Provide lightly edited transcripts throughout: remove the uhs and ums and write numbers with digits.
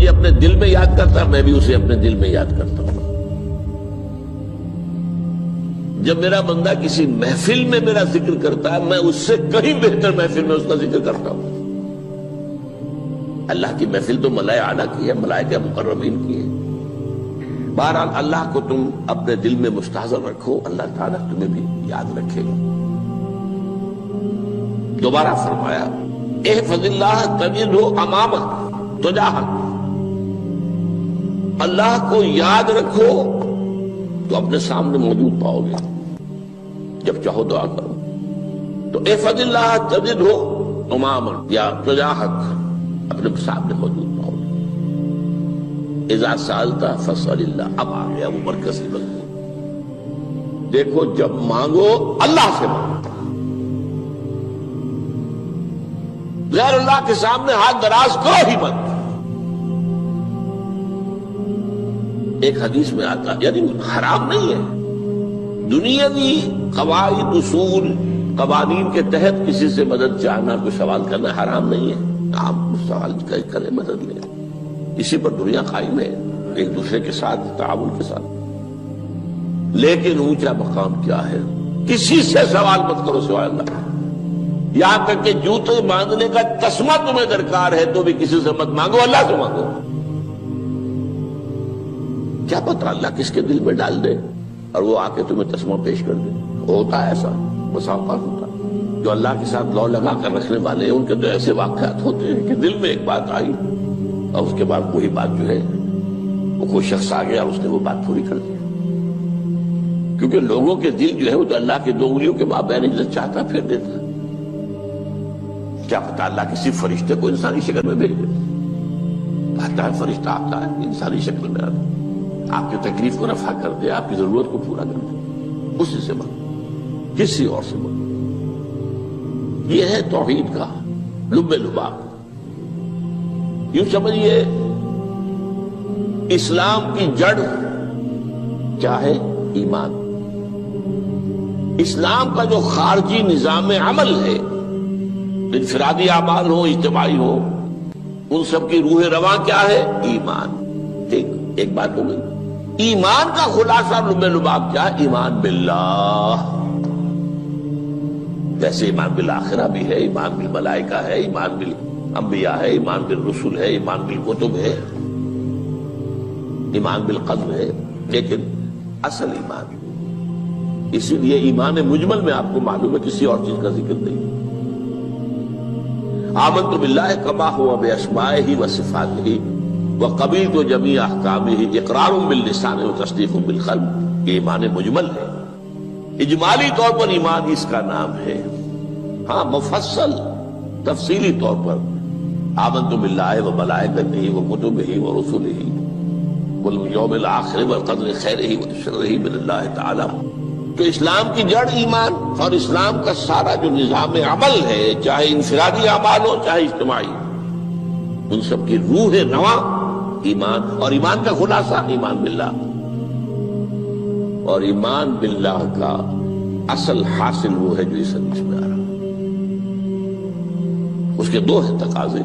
مجھے اپنے دل میں یاد کرتا ہے، میں بھی اسے اپنے دل میں یاد کرتا ہوں۔ جب میرا بندہ کسی محفل میں میرا ذکر کرتا ہے، میں اس سے کہیں بہتر محفل میں اس کا ذکر کرتا ہوں۔ اللہ کی محفل تو ملائکہ اعلیٰ کی ہے، ملائکہ مقربین کی ہے۔ بہرحال اللہ کو تم اپنے دل میں مستحضر رکھو، اللہ تعالیٰ تمہیں بھی یاد رکھے گا۔ دوبارہ فرمایا احفظ اللہ تجدہ امامک تجاہک، اللہ کو یاد رکھو تو اپنے سامنے موجود پاؤ گے۔ جب چاہو دعا کرو تو احفظ اللہ تجدہ امامک یا تجاہک، اپنے سامنے موجود پاؤ گے۔ اذا سألت فاسأل اللہ، اب آ گیا وہ مرکزی مضمون۔ دیکھو جب مانگو اللہ سے مانگو، غیر اللہ کے سامنے ہاتھ دراز کرو ہی مت۔ ایک حدیث میں آتا، یعنی حرام نہیں ہے، دنیاوی قواعد اصول قوانین کے تحت کسی سے مدد چاہنا، کوئی سوال کرنا حرام نہیں ہے۔ آپ سوال کریں، مدد لیں، اسی پر دنیا قائم ہے، ایک دوسرے کے ساتھ تعاون کے ساتھ۔ لیکن اونچا مقام کیا ہے؟ کسی سے سوال مت کرو سوائے اللہ، یہاں تک کہ جوتے باندھنے کا تسمہ تمہیں درکار ہے تو بھی کسی سے مت مانگو، اللہ سے مانگو۔ کیا پتہ اللہ کس کے دل میں ڈال دے اور وہ آ کے تمہیں تسمہ پیش کر دے۔ ہوتا ہے ایسا، بس اوقات ہوتا ہے۔ جو اللہ کے ساتھ لو لگا کر رکھنے والے ہیں ان کے تو ایسے واقعات ہوتے ہیں کہ دل میں ایک بات آئی اور اس کے بعد وہی بات جو ہے وہ کوئی شخص آ گیا اور اس نے وہ بات پوری کر دی۔ کیونکہ لوگوں کے دل جو ہے وہ تو اللہ کے دو انگلیوں کے مابین عزت چاہتا پھر دیتا ہے۔ کیا پتہ اللہ کسی فرشتے کو انسانی شکل میں بھیج دے، آتا ہے فرشتہ، آتا ہے انسانی شکل میں، آتا ہے آپ کی تکلیف کو رفع کر دے، آپ کی ضرورت کو پورا کر دے۔ اسی سے مانگو، کسی اور سے مانگو۔ یہ ہے توحید کا لب لباب۔ یوں سمجھیے اسلام کی جڑ کیا ہے؟ ایمان۔ اسلام کا جو خارجی نظام عمل ہے، انفرادی اعمال ہو، اجتماعی ہو، ان سب کی روح رواں کیا ہے؟ ایمان۔ ٹھیک، ایک بات ہو گئی۔ ایمان کا خلاصہ لب لباب کیا ہے؟ ایمان باللہ۔ ویسے ایمان بالآخرہ بھی ہے، ایمان بالملائکہ ہے، ایمان بالانبیاء ہے، ایمان بالرسل ہے، ایمان بالکتب ہے، ایمان بالقدر ہے، لیکن اصل ایمان، اسی لیے ایمان مجمل میں آپ کو معلوم ہے کسی اور چیز کا ذکر نہیں۔ آمنت باللہ کما ہوا باسمائہ وصفاتہ وقبلت جمیع احکامہ اقرار باللسان وتصدیق بالقلب۔ یہ ایمان مجمل ہے، اجمالی طور پر ایمان اس کا نام ہے۔ ہاں مفصل تفصیلی طور پر آمنت باللہ وملائکتہ وکتبہ ورسلہ والیوم الآخر والقدر خیرہ وشرہ من اللہ تعالی۔ تو اسلام کی جڑ ایمان، اور اسلام کا سارا جو نظام عمل ہے، چاہے انفرادی اعمال ہو چاہے اجتماعی، ان سب کی روح رواں ایمان، اور ایمان کا خلاصہ ایمان باللہ۔ اور ایمان باللہ کا اصل حاصل وہ ہے جو اس حدیث میں آ رہا، اس کے دو ہیں تقاضے،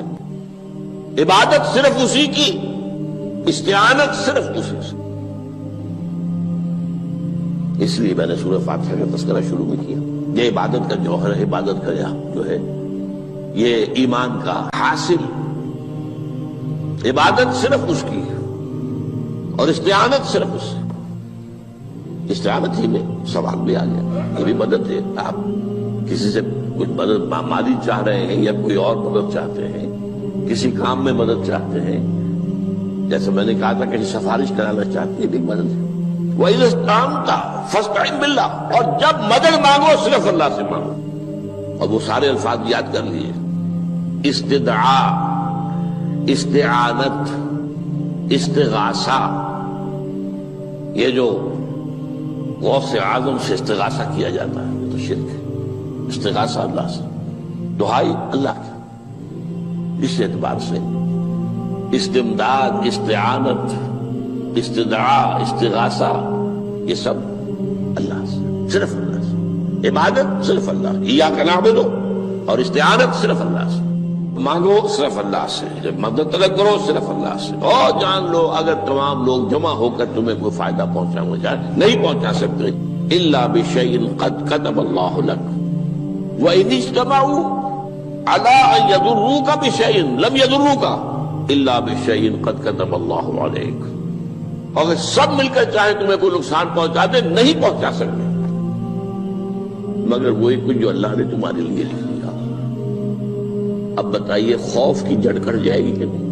عبادت صرف اسی کی، استعانت صرف اسی سے۔ اس لیے میں نے سورہ فاتحہ کا تذکرہ شروع میں کیا۔ یہ عبادت کا جوہر ہے، عبادت کا جو ہے یہ ایمان کا حاصل، عبادت صرف اس کی ہے اور استعانت صرف اس سے۔ استعانت ہی میں سوال بھی آ گیا، یہ بھی مدد ہے۔ آپ کسی سے کچھ مدد مالی چاہ رہے ہیں یا کوئی اور مدد چاہتے ہیں، کسی کام میں مدد چاہتے ہیں، جیسے میں نے کہا تھا کہ سفارش کرانا چاہتے ہیں، بھی مدد ہے۔ وَإِذَا اسْتَعَنْتَ فَاسْتَعِنْ بِاللَّهِ، اور جب مدد مانگو صرف اللہ سے مانگو۔ اور وہ سارے الفاظ یاد کر لیے، استدعاء، استعانت، استغاثہ۔ یہ جو غوث اعظم سے استغاثہ کیا جاتا ہے یہ تو شرک ہے۔ استغاثہ اللہ سے، دعائی اللہ کی، اس اعتبار سے استمداد، استعانت، استدعاء، استغاثہ، یہ سب اللہ سے، صرف اللہ سے۔ عبادت صرف اللہ، ایاک نعبد، اور استعانت صرف اللہ سے۔ مانگو صرف اللہ سے، جب مدد طلب کرو صرف اللہ سے، اور جان لو اگر تمام لوگ جمع ہو کر تمہیں کوئی فائدہ پہنچانا چاہے نہیں پہنچا سکتے، الا بشیء قد کتب اللہ لک وان اجتمعوا علی ان یضروک بشیء لم یضروک الا بشیء قد کتب اللہ علیک، اگر سب مل کر چاہے تمہیں کوئی نقصان پہنچا دے نہیں پہنچا سکتے مگر وہی کچھ جو اللہ نے تمہارے لیے لکھ دیا۔ اب بتائیے خوف کی جڑ کٹ جائے گی کہ نہیں؟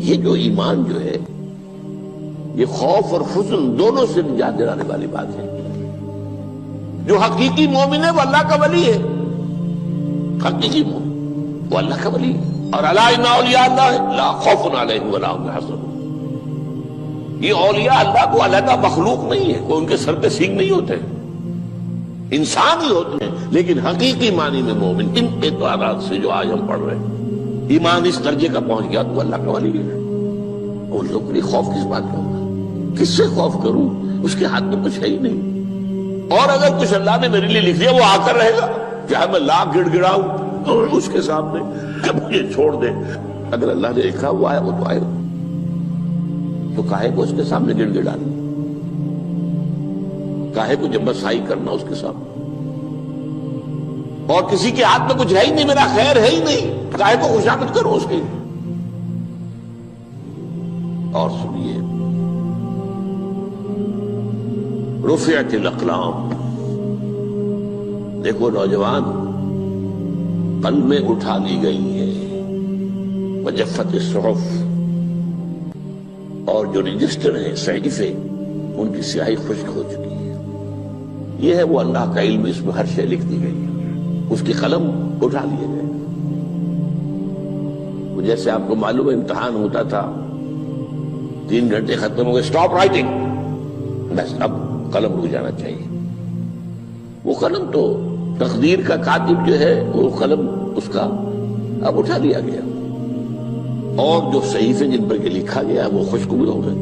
یہ جو ایمان جو ہے یہ خوف اور حزن دونوں سے نجات دلانے والی بات ہے۔ جو حقیقی مومن ہے وہ اللہ کا ولی ہے، حقیقی مومن وہ اللہ کا ولی ہے، اور الا ان اولیاء اللہ لا خوف علیہم ولا هم يحزنون۔ یہ اولیاء اللہ کو علیحدہ مخلوق نہیں ہے، کوئی ان کے سر پہ سینگ نہیں ہوتے، انسان ہی ہوتے ہیں، لیکن حقیقی معنی میں مومن ان اعتبارات سے جو آج ہم پڑھ رہے ہیں، ایمان اس درجے کا پہنچ گیا تو اللہ کا ولی ہے۔ ان لوگوں کے لیے خوف کس بات کا ہوگا؟ کس سے خوف کروں؟ اس کے ہاتھ میں کچھ ہے ہی نہیں، اور اگر کچھ اللہ نے میرے لیے لکھ دیا وہ آ کر رہے گا، چاہے میں لاکھ گڑ گڑاؤں اور اس کے سامنے کہ مجھے چھوڑ دے، اگر اللہ نے لکھا وہ آیا وہ تو آئے گا، تو کاہے کو اس کے سامنے گڑ گڑانا، کاہے کو جبرسائی کرنا اس کے سامنے، اور کسی کے ہاتھ میں کچھ ہے ہی نہیں، میرا خیر ہے ہی نہیں، کاہے کو خوشامد کرو اس کی۔ اور سنیے، رفعت الاقلام، دیکھو نوجوان، قلمیں اٹھا لی گئی ہیں، وجفت الصحف، اور جو رجسٹر ہیں صحیفے ان کی سیاہی خشک ہو چکی ہے۔ یہ ہے وہ اللہ کا علم، اس میں ہر شے لکھ دی گئی ہے، اس کی قلم اٹھا لیے گئے۔ جیسے آپ کو معلوم ہے امتحان ہوتا تھا، 3 گھنٹے ختم ہو گئے، اسٹاپ رائٹنگ، بس اب قلم رک جانا چاہیے۔ وہ قلم تو تقدیر کا کاتب جو ہے وہ قلم اس کا اب اٹھا لیا گیا، اور جو صحیفے جن پر کہ لکھا گیا وہ خشک ہو گئے۔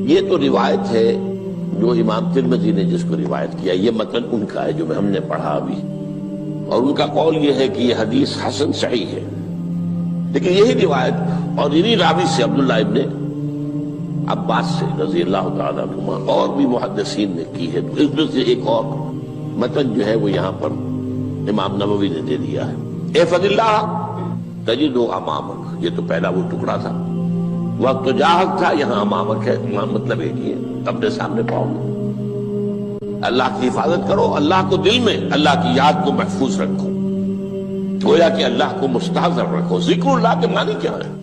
یہ تو روایت ہے جو امام ترمذی نے جس کو روایت کیا، یہ متن ان کا ہے جو ہم نے پڑھا ابھی، اور ان کا قول یہ ہے کہ یہ حدیث حسن صحیح ہے، لیکن یہی روایت اور انہی راوی سے عبداللہ ابن عباس سے رضی اللہ تعالیٰ عنہما اور بھی محدثین نے کی ہے، تو اس میں سے ایک اور متن جو ہے وہ یہاں پر امام نووی نے دے دیا ہے۔ احفظ اللہ تجدہ امامک، یہ تو پہلا وہ ٹکڑا تھا، وقت تو جاہک تھا، یہاں امامک ہے، مطلب ایک ہی ہے، اپنے سامنے پاؤ گے۔ اللہ کی حفاظت کرو، اللہ کو دل میں، اللہ کی یاد کو محفوظ رکھو، گویا کہ اللہ کو مستحضر رکھو۔ ذکر اللہ کے معنی کیا ہے؟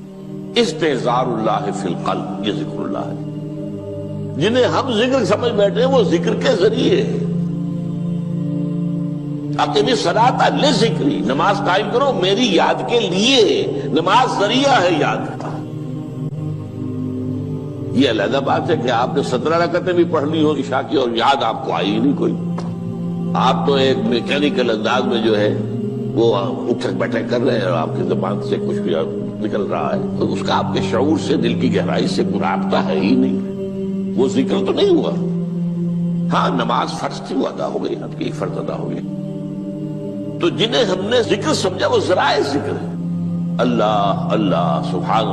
استحضار اللہ فی القلب، یہ ذکر اللہ ہے۔ جنہیں ہم ذکر سمجھ بیٹھے ہیں وہ ذکر کے ذریعے اقیم الصلاۃ لذکری، نماز قائم کرو میری یاد کے لیے، نماز ذریعہ ہے یاد کا۔ یہ علیحدہ بات ہے کہ آپ نے 17 رکعتیں بھی پڑھ لی ہو عشاء کی اور یاد آپ کو آئی ہی نہیں کوئی، آپ تو ایک میکینیکل انداز میں جو ہے وہ اٹھک بیٹھک کر رہے ہیں اور آپ کی زبان سے کچھ بھی نکل رہا ہے، تو اس کا آپ کے شعور سے، دل کی گہرائی سے کوئی رابطہ ہے ہی نہیں، وہ ذکر تو نہیں ہوا۔ ہاں نماز فرض تھی وہ ادا ہو گئی، آپ کی فرض ادا ہو گئی۔ تو جنہیں ہم نے ذکر سمجھا وہ ذرائع ذکر ہے، اللہ اللہ سبحان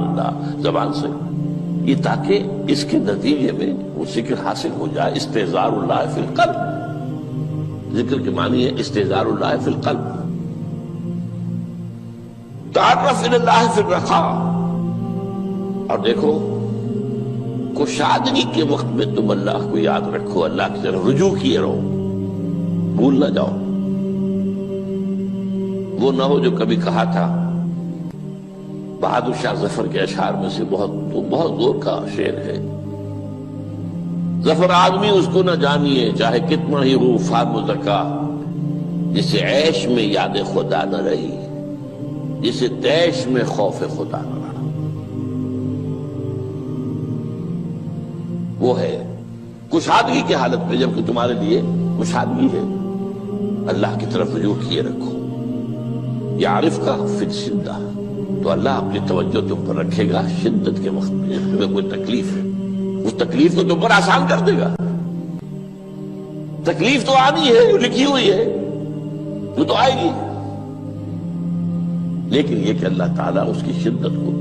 اللہ زبان سے، یہ تاکہ اس کے نتیجے میں وہ ذکر حاصل ہو جائے۔ استحضار اللہ فی القلب، ذکر کے معنی ہے استحضار اللہ فی القلب۔ تعرف الی اللہ فی الرخاء، اور دیکھو کشادگی کے وقت میں تم اللہ کو یاد رکھو، اللہ کی طرف رجوع کیے رہو، بھول نہ جاؤ۔ وہ نہ ہو جو کبھی کہا تھا، بہادر شاہ ظفر کے اشعار میں سے بہت زور کا شعر ہے، ظفر آدمی اس کو نہ جانیے چاہے کتنا ہی ہو فام زکا، جسے عیش میں یاد خدا نہ رہی، جسے تیش میں خوف خدا نہ رہا۔ وہ ہے کشادگی کی حالت میں، جبکہ تمہارے لیے کشادگی ہے، اللہ کی طرف رجوع کیے رکھو۔ یعرف کا فی الشدہ، تو اللہ اپنی توجہ تم پر رکھے گا شدت کے وقت میں، جب تمہیں کوئی تکلیف ہے اس تکلیف کو تم پر آسان کر دے گا۔ تکلیف تو آنی ہے، جو لکھی ہوئی ہے وہ تو آئے گی، لیکن یہ کہ اللہ تعالیٰ اس کی شدت کو،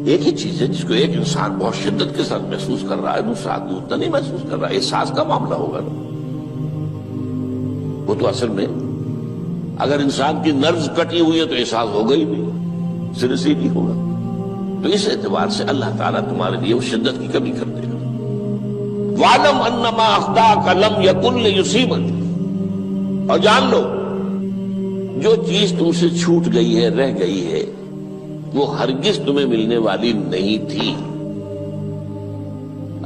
ایک ہی چیز ہے جس کو ایک انسان بہت شدت کے ساتھ محسوس کر رہا ہے، دوسرا آدمی اتنا نہیں محسوس کر رہا ہے، احساس کا معاملہ ہوگا نا۔ وہ تو اصل میں اگر انسان کی نرز کٹی ہوئی ہے تو احساس ہوگا ہی نہیں، سر سے نہیں ہوگا۔ تو اس اعتبار سے اللہ تعالیٰ تمہارے لیے وہ شدت کی کمی کر دے گا۔ وَاعْلَمْ أَنَّمَا أَخْطَأَكَ لَمْ يَكُنْ لِيُصِيبَكَ، اور جان لو جو چیز تم سے چھوٹ گئی ہے، رہ گئی ہے، وہ ہرگز تمہیں ملنے والی نہیں تھی۔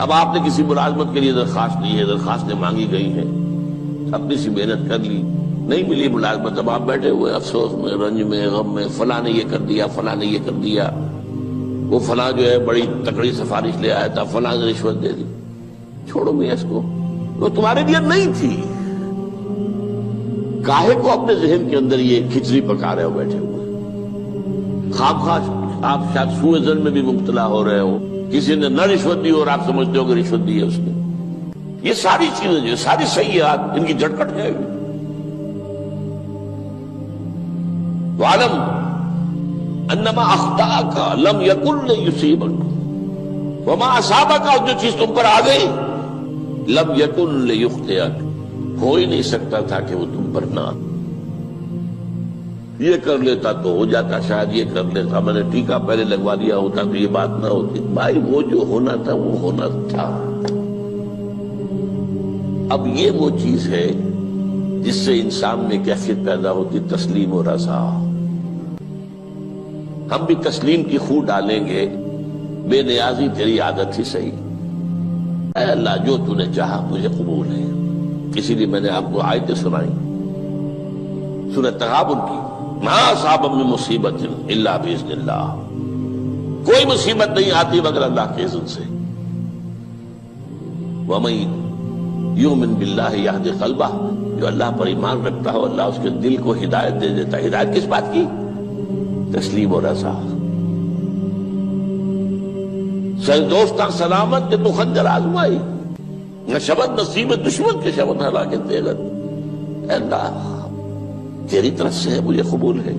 اب آپ نے کسی ملازمت کے لیے درخواست دی ہے، درخواستیں مانگی گئی ہیں، اپنی سی محنت کر لی، نہیں ملی ملازمت، اب آپ بیٹھے ہوئے افسوس میں، رنج میں، غم میں، فلاں نے یہ کر دیا، فلاں نے یہ کر دیا، وہ فلاں جو ہے بڑی تکڑی سفارش لے آیا تھا، فلاں نے رشوت دے دی۔ چھوڑو میاں اس کو، وہ تمہارے لیے نہیں تھی۔ کاہے کو اپنے ذہن کے اندر یہ کھچڑی پکا رہے ہو بیٹھے ہوئے؟ خواہ آپ شاید سوء ظن میں بھی مبتلا ہو رہے ہو، کسی نے نہ رشوت دی اور آپ سمجھتے ہو کہ رشوت دی ہے اس نے۔ یہ ساری چیزیں جو ساری سیئات، ان کی جڑ کٹ جائے گی۔ وَعْلَمْ أَنَّمَا أَخْطَأَكَ لَمْ يَكُنْ لِيُصِيبَكَ وَمَا أَصَابَكَ، جو چیز تم پر آ گئی، لَمْ يَكُنْ لِيُخْطِئَكَ، ہو ہی نہیں سکتا تھا کہ وہ تم پر نہ آ۔ یہ کر لیتا تو ہو جاتا، شاید یہ کر لیتا، میں نے ٹیکا پہلے لگوا دیا ہوتا تو یہ بات نہ ہوتی۔ بھائی وہ جو ہونا تھا وہ ہونا تھا۔ اب یہ وہ چیز ہے جس سے انسان میں کیفیت پیدا ہوتی، تسلیم و رضا۔ ہم بھی تسلیم کی خو ڈالیں گے، بے نیازی تیری عادت ہی صحیح، اے اللہ جو تو نے چاہا مجھے قبول ہے۔ اسی لیے میں نے آپ کو آیتیں سنائی سورہ تغابن کی، ما اصاب من مصیبت الا باذن اللہ، کوئی مصیبت نہیں آتی مگر اللہ کے اذن سے۔ وَمَن یؤمن باللہ یہدی قلبہ، جو اللہ پر ایمان رکھتا ہو اللہ اس کے دل کو ہدایت دے دیتا ہے۔ ہدایت کس بات کی؟ تسلیم و رضا۔ سر دوستاں سلامت کہ تو خنجر آزمائی، نہ شبد نصیب دشمن کے شبد ہلاکت دیگت۔ اے اللہ تیری طرف سے ہے، مجھے قبول ہے،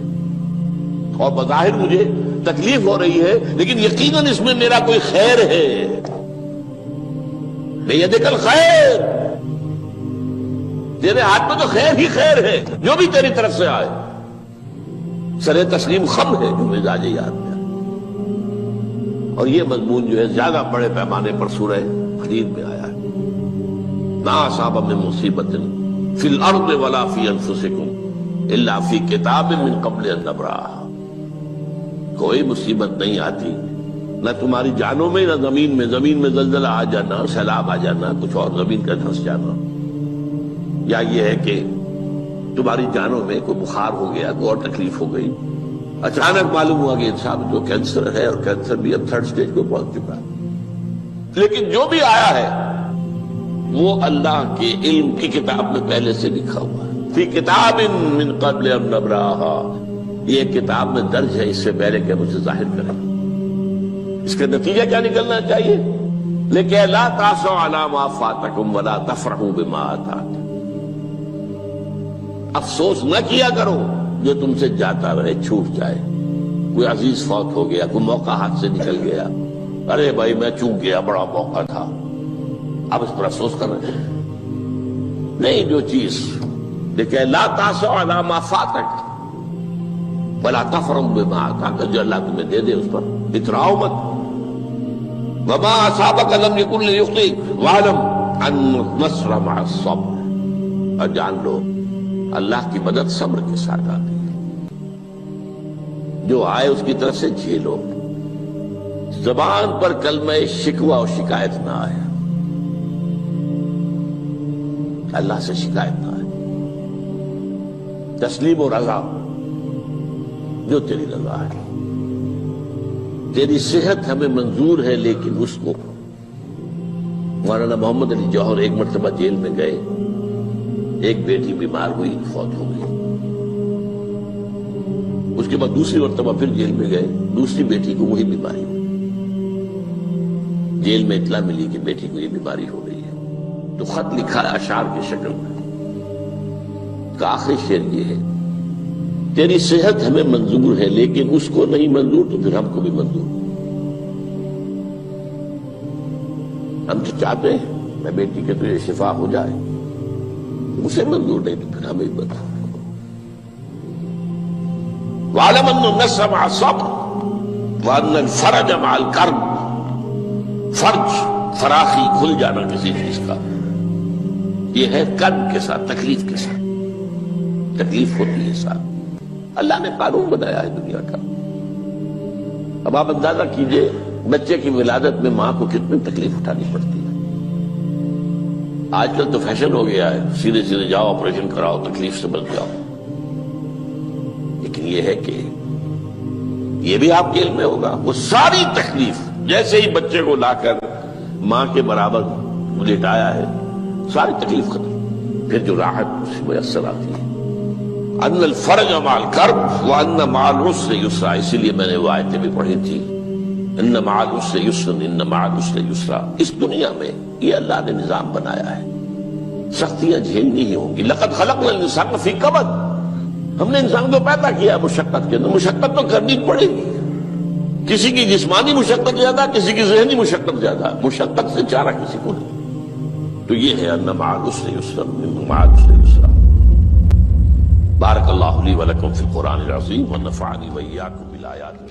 اور بظاہر مجھے تکلیف ہو رہی ہے لیکن یقیناً اس میں میرا کوئی خیر ہے۔ بیدک الخیر، تیرے ہاتھ میں تو خیر ہی خیر ہے، جو بھی تیری طرف سے آئے۔ سر تسلیم خم ہے جو مزاج یاد میں، اور یہ مضمون جو ہے زیادہ بڑے پیمانے پر سورہ حدید میں آیا ہے۔ ما اصاب من مصیبت فی الارض ولا فی انفسکم الا فی کتاب من قبل ان نبرأھا، کوئی مصیبت نہیں آتی نہ تمہاری جانوں میں نہ زمین میں، زمین میں زلزلہ آ جانا، سیلاب آ جانا، کچھ اور زمین کا دھنس جانا، یا یہ ہے کہ تمہاری جانوں میں کوئی بخار ہو گیا، کوئی اور تکلیف ہو گئی، اچانک معلوم ہوا کہ انسان کو کینسر ہے اور کینسر بھی اب 3rd سٹیج کو پہنچ چکا ہے، لیکن جو بھی آیا ہے وہ اللہ کے علم کی کتاب میں پہلے سے لکھا ہوا ہے۔ فی کتاب من قبل ان نبرأھا، یہ کتاب میں درج ہے اس سے پہلے کہ ہم اسے ظاہر کریں۔ اس کا نتیجہ کیا نکلنا چاہیے؟ لیکن لا تأسوا علی ما فاتکم ولا تفرحوا بما آتاکم، افسوس نہ کیا کرو جو تم سے جاتا رہے، چھوٹ جائے، کوئی عزیز فوت ہو گیا، کوئی موقع ہاتھ سے نکل گیا، ارے بھائی میں چوک گیا، بڑا موقع تھا، اب اس پر افسوس کر رہے ہیں۔ نہیں، جو چیز لیکن لا تأسوا علی ما فاتک ولا تفرحوا بما آتاک، جو اللہ تمہیں دے دے اس پر اتراؤ مت۔ وما اصابک لم یکن لیخطئک واعلم ان النصر مع الصبر، اور جان لو اللہ کی مدد صبر کے ساتھ آتی ہے، جو آئے اس کی طرف سے جھیلو، زبان پر کلمہ شکوہ اور شکایت نہ آئے، اللہ سے شکایت نہ آئے، تسلیم و رضا، جو تیری رضا ہے۔ تیری صحت ہمیں منظور ہے لیکن اس کو، مولانا محمد علی جوہر ایک مرتبہ جیل میں گئے، ایک بیٹی بیمار ہوئی، فوت ہو گئی، اس کے بعد دوسری مرتبہ پھر جیل میں گئے، دوسری بیٹی کو وہی بیماری ہوئی، جیل میں اطلاع ملی کہ بیٹی کو یہ بیماری ہو گئی ہے۔ تو خط لکھا ہے اشعار کی شکل میں، کا آخری شعر یہ ہے: تیری صحت ہمیں منظور ہے لیکن اس کو نہیں منظور تو پھر ہم کو بھی منظور۔ ہم تو چاہتے ہیں میں بیٹی کے تجھے شفا ہو جائے، اسے منظور نہیں تو پھر ہمیں بتا۔ وَاعْلَمْ أَنَّ النَّصْرَ مَعَ الصَّبْرِ وَأَنَّ الْفَرَجَ مَعَ الْكَرْبِ۔ فرج، فراخی، کھل جانا کسی چیز کا، یہ ہے کرب کے ساتھ، تکلیف کے ساتھ، تکلیف ہوتی ہے ساتھ۔ اللہ نے قانون بنایا ہے دنیا کا۔ اب آپ اندازہ کیجئے بچے کی ولادت میں ماں کو کتنی تکلیف اٹھانی پڑتی ہے۔ آج کل تو فیشن ہو گیا ہے، سیدھے سیدھے جاؤ، آپریشن کراؤ، تکلیف سے بچ جاؤ، لیکن یہ ہے کہ یہ بھی آپ کے علم میں ہوگا، وہ ساری تکلیف جیسے ہی بچے کو لا کر ماں کے برابر لٹایا ہے، ساری تکلیف ختم، پھر جو راحت میسر آتی ہے۔ ان الفرج مع الکرب وان مع العسر یسرا، اسی لیے میں نے وہ آیتیں بھی پڑھی تھی، ان مع العسر یسرا ان مع العسر یسرا۔ اس دنیا میں یہ اللہ نے نظام بنایا ہے، سختیاں جھیلنی ہی ہوں گی۔ لقد خلقنا الانسان فی کبد، ہم نے انسان کو پیدا کیا مشقت کے اندر، مشقت تو کرنی پڑے گی۔ کسی کی جسمانی مشقت زیادہ، کسی کی ذہنی مشقت زیادہ، مشقت سے چارہ کسی کو نہیں۔ تو یہ ہے ان مع العسر یسرا ان مع العسر یسرا۔ بارک اللہ لی ولکم فی القرآن العظیم ونفعنی وإیاکم بالآیات